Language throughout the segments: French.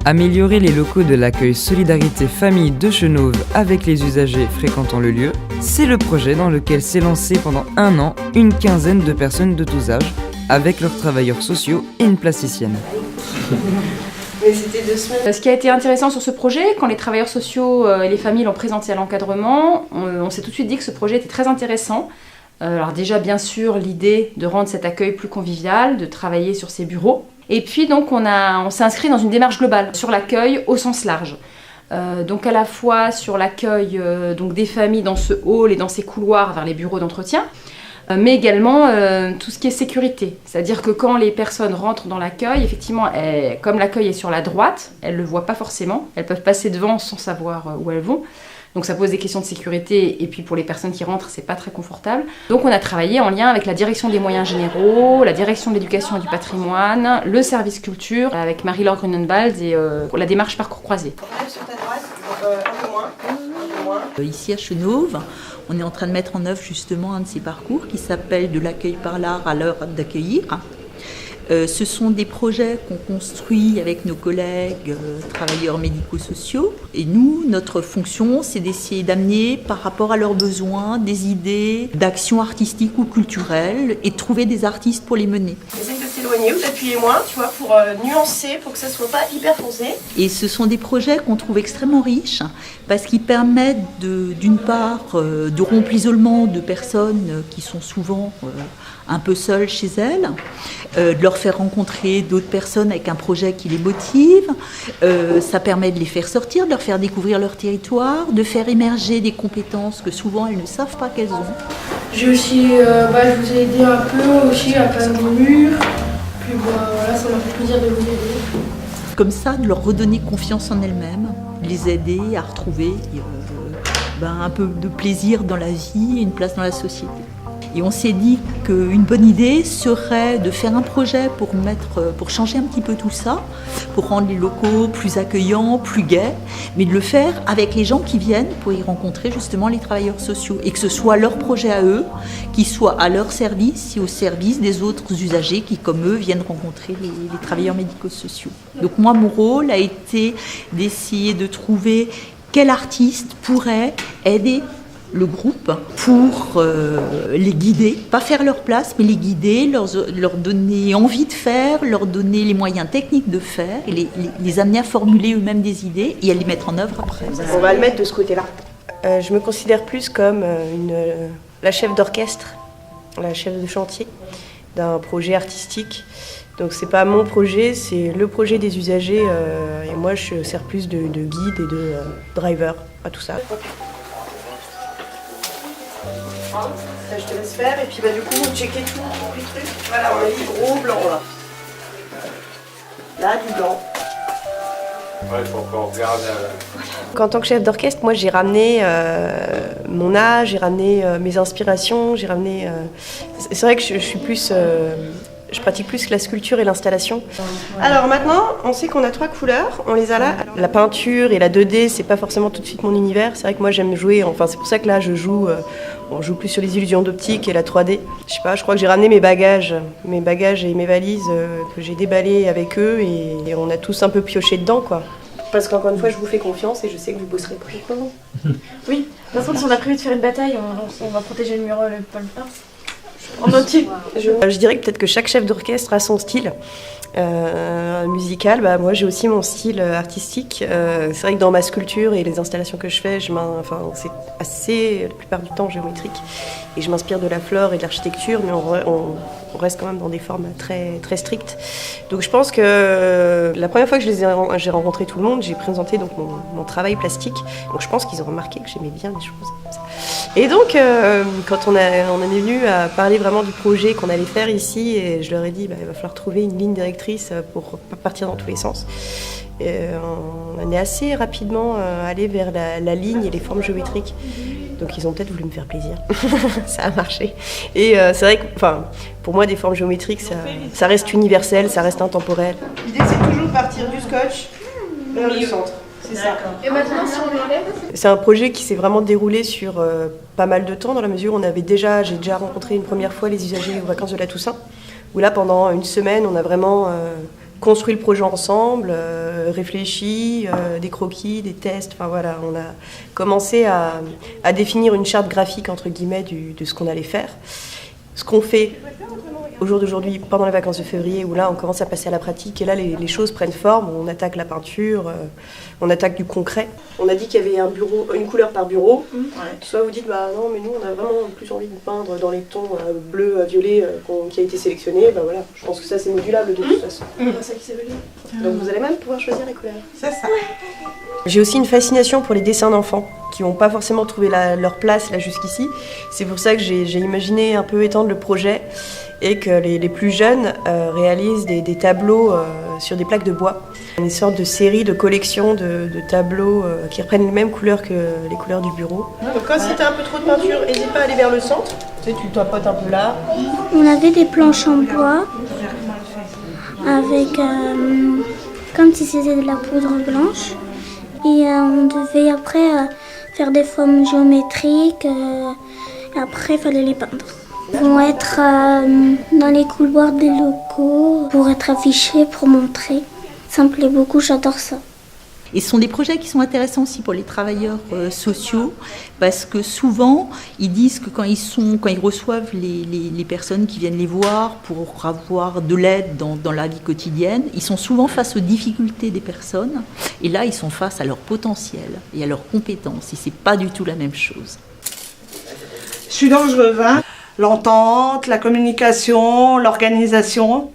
Améliorer les locaux de l'accueil Solidarité Famille de Chenôve avec les usagers fréquentant le lieu, c'est le projet dans lequel s'est lancé pendant 1 an une quinzaine de personnes de tous âges, avec leurs travailleurs sociaux et une plasticienne. Mais c'était 2 semaines. Ce qui a été intéressant sur ce projet, quand les travailleurs sociaux et les familles l'ont présenté à l'encadrement, on s'est tout de suite dit que ce projet était très intéressant. Alors déjà, bien sûr, l'idée de rendre cet accueil plus convivial, de travailler sur ces bureaux. Et puis donc on s'est inscrit dans une démarche globale sur l'accueil au sens large. Donc à la fois sur l'accueil donc des familles dans ce hall et dans ces couloirs vers les bureaux d'entretien, mais également tout ce qui est sécurité. C'est-à-dire que quand les personnes rentrent dans l'accueil, effectivement, comme l'accueil est sur la droite, elles ne le voient pas forcément, elles peuvent passer devant sans savoir où elles vont. Donc ça pose des questions de sécurité et puis pour les personnes qui rentrent, c'est pas très confortable. Donc on a travaillé en lien avec la direction des moyens généraux, la direction de l'éducation et du patrimoine, le service culture avec Marie-Laure Grunenwald et la démarche parcours croisé. Sur ta droite, un peu moins. Ici à Chenôve, on est en train de mettre en œuvre justement un de ces parcours qui s'appelle De l'accueil par l'art à l'heure d'accueillir. Ce sont des projets qu'on construit avec nos collègues travailleurs médico-sociaux. Et nous, notre fonction, c'est d'essayer d'amener par rapport à leurs besoins des idées d'actions artistiques ou culturelles et de trouver des artistes pour les mener. Essaye de t'éloigner ou d'appuyer moins, tu vois, pour nuancer, pour que ça soit pas hyper foncé. Et ce sont des projets qu'on trouve extrêmement riches parce qu'ils permettent d'une part de rompre l'isolement de personnes qui sont souvent un peu seules chez elles, de leur faire rencontrer d'autres personnes avec un projet qui les motive. Ça permet de les faire sortir, de leur faire découvrir leur territoire, de faire émerger des compétences que souvent elles ne savent pas qu'elles ont. J'ai aussi, je vous ai aidé un peu aussi à peindre des murs. Puis voilà, ça m'a fait plaisir de vous aider. Comme ça, de leur redonner confiance en elles-mêmes, les aider à retrouver un peu de plaisir dans la vie et une place dans la société. Et on s'est dit qu'une bonne idée serait de faire un projet pour changer un petit peu tout ça, pour rendre les locaux plus accueillants, plus gais, mais de le faire avec les gens qui viennent pour y rencontrer justement les travailleurs sociaux. Et que ce soit leur projet à eux, qui soit à leur service et au service des autres usagers qui, comme eux, viennent rencontrer les travailleurs médico-sociaux. Donc moi, mon rôle a été d'essayer de trouver quel artiste pourrait aider le groupe pour les guider, pas faire leur place, mais les guider, leur donner envie de faire, leur donner les moyens techniques de faire, et les amener à formuler eux-mêmes des idées et à les mettre en œuvre après. On va le mettre de ce côté-là. Je me considère plus comme la chef d'orchestre, la chef de chantier d'un projet artistique. Donc c'est pas mon projet, c'est le projet des usagers et moi je sers plus de guide et de driver à tout ça. Je te laisse faire et puis du coup vous checkez tout les trucs. Voilà, on a mis gros blanc là. Là du blanc. Ouais, faut qu'on regarde. En tant que chef d'orchestre, moi j'ai ramené mon âge, j'ai ramené mes inspirations, j'ai ramené. C'est vrai que je suis plus. Je pratique plus la sculpture et l'installation. Alors maintenant, on sait qu'on a 3 couleurs, on les a là. La peinture et la 2D, c'est pas forcément tout de suite mon univers. C'est vrai que moi j'aime jouer, enfin c'est pour ça que là je joue, on joue plus sur les illusions d'optique et la 3D. Je sais pas, je crois que j'ai ramené mes bagages et mes valises que j'ai déballées avec eux et on a tous un peu pioché dedans quoi. Parce qu'encore une fois, je vous fais confiance et je sais que vous bosserez plus. Oui, par contre, si on a prévu de faire une bataille, on va protéger le mur, le pôle 1. En entier. Je dirais que peut-être que chaque chef d'orchestre a son style musical. Moi j'ai aussi mon style artistique. C'est vrai que dans ma sculpture et les installations que je fais, c'est assez, la plupart du temps, géométrique. Et je m'inspire de la flore et de l'architecture, mais on reste quand même dans des formes très, très strictes. Donc je pense que la première fois que j'ai rencontré tout le monde, j'ai présenté donc mon travail plastique. Donc je pense qu'ils ont remarqué que j'aimais bien les choses comme ça. Et donc quand on est venu à parler vraiment du projet qu'on allait faire ici, et je leur ai dit il va falloir trouver une ligne directrice pour pas partir dans tous les sens. Et on est assez rapidement allé vers la ligne et les formes géométriques. Donc ils ont peut-être voulu me faire plaisir. Ça a marché. Et c'est vrai que pour moi, des formes géométriques, ça reste universel, ça reste intemporel. L'idée, c'est toujours partir du scotch vers le centre. C'est ça. Et maintenant, si on l'enlève ? C'est un projet qui s'est vraiment déroulé sur pas mal de temps, dans la mesure où j'ai déjà rencontré une première fois les usagers aux vacances de la Toussaint, où là, pendant une semaine, on a vraiment construit le projet ensemble, réfléchi, des croquis, des tests. Enfin voilà, on a commencé à définir une charte graphique entre guillemets de ce qu'on allait faire. Ce qu'on fait au jour d'aujourd'hui, pendant les vacances de février, où là on commence à passer à la pratique et là les choses prennent forme, on attaque la peinture, on attaque du concret. On a dit qu'il y avait un bureau, une couleur par bureau. Soit vous dites bah non mais nous on a vraiment plus envie de peindre dans les tons bleu, violet qui a été sélectionné, bah voilà, je pense que ça c'est modulable de toute façon. Donc vous allez même pouvoir choisir les couleurs. C'est ça. J'ai aussi une fascination pour les dessins d'enfants qui n'ont pas forcément trouvé leur place là jusqu'ici. C'est pour ça que j'ai imaginé un peu étendre le projet et que les plus jeunes réalisent des tableaux sur des plaques de bois. Une sorte de série, de collection de tableaux qui reprennent les mêmes couleurs que les couleurs du bureau. Donc quand si tu as un peu trop de peinture, n'hésite pas à aller vers le centre. Tu sais, tu tapotes un peu là. On avait des planches en bois avec comme si c'était de la poudre blanche. Et on devait après faire des formes géométriques et après il fallait les peindre. Ils vont être dans les couloirs des locaux pour être affichés, pour montrer. Ça me plaît beaucoup, j'adore ça. Et ce sont des projets qui sont intéressants aussi pour les travailleurs sociaux parce que souvent ils disent que quand ils reçoivent les personnes qui viennent les voir pour avoir de l'aide dans la vie quotidienne, ils sont souvent face aux difficultés des personnes et là ils sont face à leur potentiel et à leurs compétences et c'est pas du tout la même chose. Je suis dangereuse, hein. L'entente, la communication, l'organisation,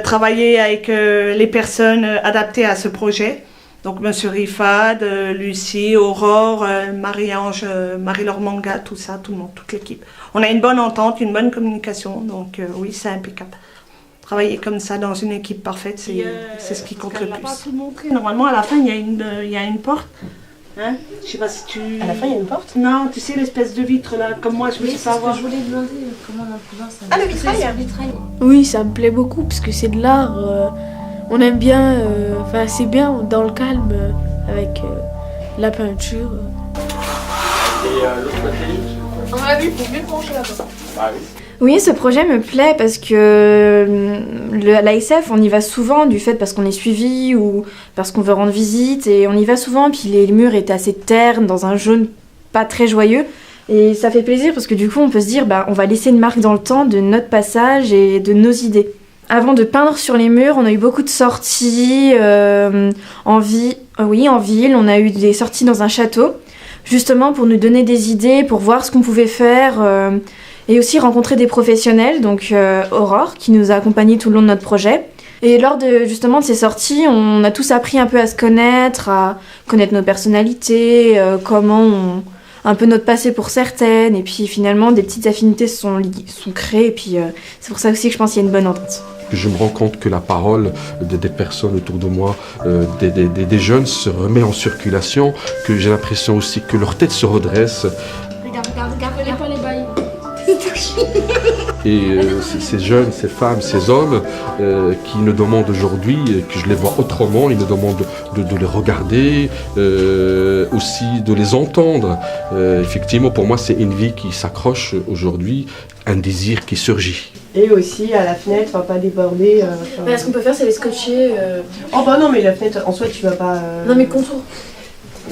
travailler avec les personnes adaptées à ce projet. Donc Monsieur Rifad, Lucie, Aurore, Marie-Ange, Marie-Laure Manga, tout ça, tout le monde, toute l'équipe. On a une bonne entente, une bonne communication, donc oui, c'est impeccable. Travailler comme ça dans une équipe parfaite, c'est ce qui compte le plus. Normalement, à la fin, il y a une porte. Hein? Je sais pas si tu... À la fin, il y a une porte? Non, tu sais, l'espèce de vitre là, comme moi, je veux savoir. Je voulais demander comment on a pu voir ça. Ah, le vitrail. Oui, ça me plaît beaucoup parce que c'est de l'art. On aime bien, c'est bien dans le calme avec la peinture. Et l'autre côté? On a vu, il faut mieux pencher là-bas. Ah oui. Oui, ce projet me plaît parce que l'ASF, on y va souvent du fait parce qu'on est suivi ou parce qu'on veut rendre visite et on y va souvent. Puis les murs étaient assez ternes, dans un jaune pas très joyeux. Et ça fait plaisir parce que du coup, on peut se dire, on va laisser une marque dans le temps de notre passage et de nos idées. Avant de peindre sur les murs, on a eu beaucoup de sorties en ville. On a eu des sorties dans un château, justement pour nous donner des idées, pour voir ce qu'on pouvait faire. Et aussi rencontrer des professionnels, donc Aurore, qui nous a accompagnés tout le long de notre projet. Et lors de ces sorties, on a tous appris un peu à se connaître, à connaître nos personnalités, un peu notre passé pour certaines. Et puis finalement, des petites affinités sont créées. Et puis c'est pour ça aussi que je pense qu'il y a une bonne entente. Je me rends compte que la parole des personnes autour de moi, des jeunes, se remet en circulation, que j'ai l'impression aussi que leur tête se redresse. Regarde, pas les bails. Et ces jeunes, ces femmes, ces hommes qui me demandent aujourd'hui, que je les vois autrement, ils me demandent de les regarder, aussi de les entendre. Effectivement, pour moi, c'est une vie qui s'accroche aujourd'hui, un désir qui surgit. Et aussi à la fenêtre, pas déborder. Ce qu'on peut faire, c'est les scotcher. Oh bah non, mais la fenêtre, en soi, tu vas pas... Non, mais contour.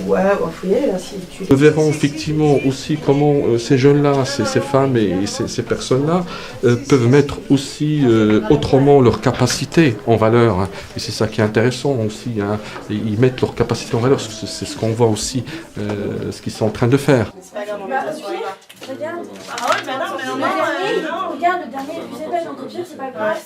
Ouais, faut y aller là. Si tu... Nous verrons effectivement aussi comment ces jeunes-là, ces femmes et ces personnes-là peuvent mettre aussi autrement leurs capacités en valeur. Hein. Et c'est ça qui est intéressant aussi. Hein. Ils mettent leurs capacités en valeur. C'est ce qu'on voit aussi, ce qu'ils sont en train de faire. Regarde. Ah ouais, mais non. Regarde, le dernier, je sais pas, j'en pire, c'est pas grave.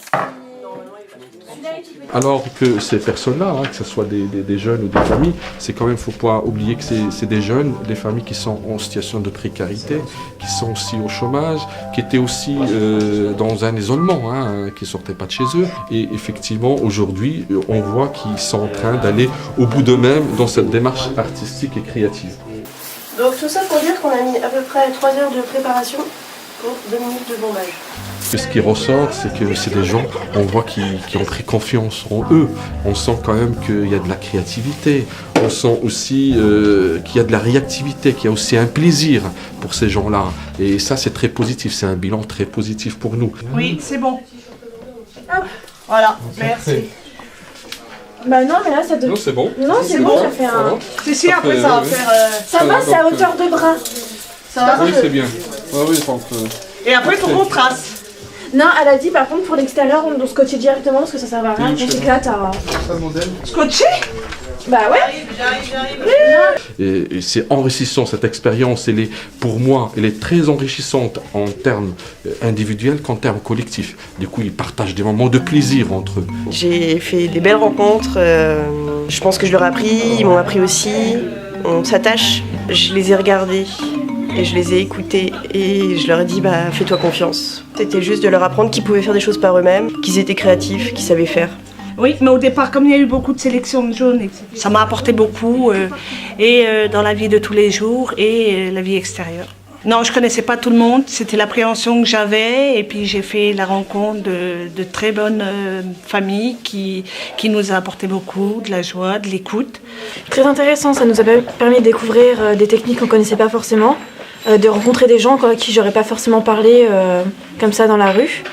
Alors que ces personnes-là, que ce soit des jeunes ou des familles, c'est quand même, faut pas oublier que c'est des jeunes, des familles qui sont en situation de précarité, qui sont aussi au chômage, qui étaient aussi dans un isolement, qui sortaient pas de chez eux. Et effectivement, aujourd'hui, on voit qu'ils sont en train d'aller au bout d'eux-mêmes dans cette démarche artistique et créative. Donc tout ça pour dire qu'on a mis à peu près 3 heures de préparation pour 2 minutes de bombage. Ce qui ressort, c'est que c'est des gens, on voit qui ont pris confiance en eux. On sent quand même qu'il y a de la créativité. On sent aussi qu'il y a de la réactivité, qu'il y a aussi un plaisir pour ces gens-là. Et ça, c'est très positif. C'est un bilan très positif pour nous. Oui, c'est bon. Hop. Voilà, merci. Bah non, mais là ça Non, c'est bon. Non, c'est bon, ça fait un... C'est sûr, après ça va faire... Ça va, c'est à hauteur de bras. Ça va. Oui, c'est bien. Oui, donc... Et après, il faut qu'on trace. Non, elle a dit par contre pour l'extérieur, on doit scotcher directement parce que ça sert à rien. On s'éclate à... Scotcher? Bah ouais. Et c'est enrichissant cette expérience, pour moi, elle est très enrichissante en termes individuels qu'en termes collectifs. Du coup, ils partagent des moments de plaisir entre eux. J'ai fait des belles rencontres, je pense que je leur ai appris, ils m'ont appris aussi. On s'attache, je les ai regardés et je les ai écoutés et je leur ai dit fais-toi confiance. C'était juste de leur apprendre qu'ils pouvaient faire des choses par eux-mêmes, qu'ils étaient créatifs, qu'ils savaient faire. Oui, mais au départ, comme il y a eu beaucoup de sélections de jeunes, ça m'a apporté beaucoup, dans la vie de tous les jours et la vie extérieure. Non, je ne connaissais pas tout le monde, c'était l'appréhension que j'avais, et puis j'ai fait la rencontre de très bonnes familles qui nous a apporté beaucoup, de la joie, de l'écoute. Très intéressant, ça nous a permis de découvrir des techniques qu'on ne connaissait pas forcément, de rencontrer des gens à qui j'aurais pas forcément parlé comme ça dans la rue.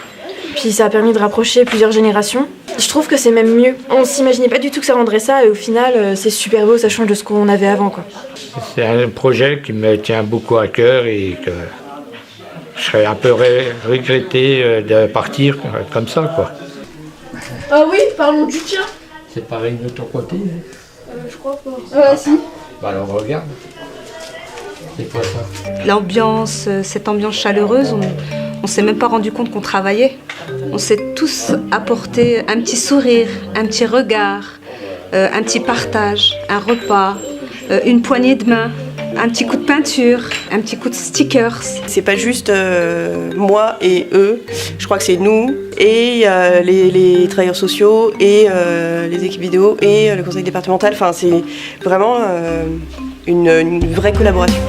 Puis ça a permis de rapprocher plusieurs générations. Je trouve que c'est même mieux. On s'imaginait pas du tout que ça rendrait ça et au final c'est super beau, ça change de ce qu'on avait avant, quoi. C'est un projet qui me tient beaucoup à cœur et que je serais un peu regretté de partir comme ça, quoi. Ah oui, parlons du tien. C'est pareil de ton côté? Je crois pas. Si. Bah alors regarde. C'est quoi ça? L'ambiance, cette ambiance chaleureuse, on s'est même pas rendu compte qu'on travaillait. On s'est tous apporté un petit sourire, un petit regard, un petit partage, un repas, une poignée de main, un petit coup de peinture, un petit coup de stickers. C'est pas juste moi et eux, je crois que c'est nous et les travailleurs sociaux et les équipes vidéo et le conseil départemental. Enfin, c'est vraiment une vraie collaboration.